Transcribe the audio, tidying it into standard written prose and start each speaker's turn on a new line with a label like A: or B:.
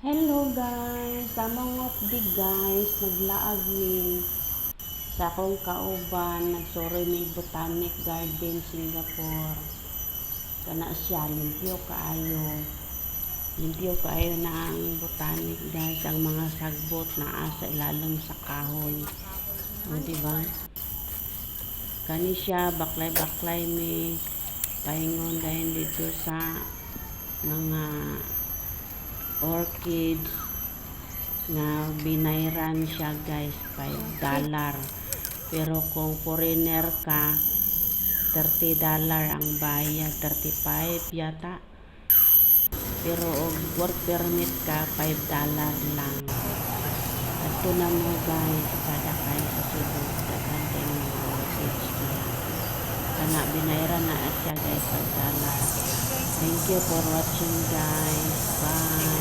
A: Hello guys, tamang updi guys, naglaag ni sa akong kauban, nagsuri ni Botanic Garden Singapore. Kana siya, limpyo kaayo na ang botanic guys, ang mga sagbot na asa ilalim sa kahoy. O diba? Kani siya, baklay-baklay ni paingon dahil dito sa mga orchids na binayran siya guys $5, pero kung foreigner ka $30 ang bayad, 35 yata, pero og work permit ka $5 lang. Ato na mo guys, kada kayo sa Cebu daghan kay mga orchids kana binayran na siya guys $5. Thank you for watching guys, bye.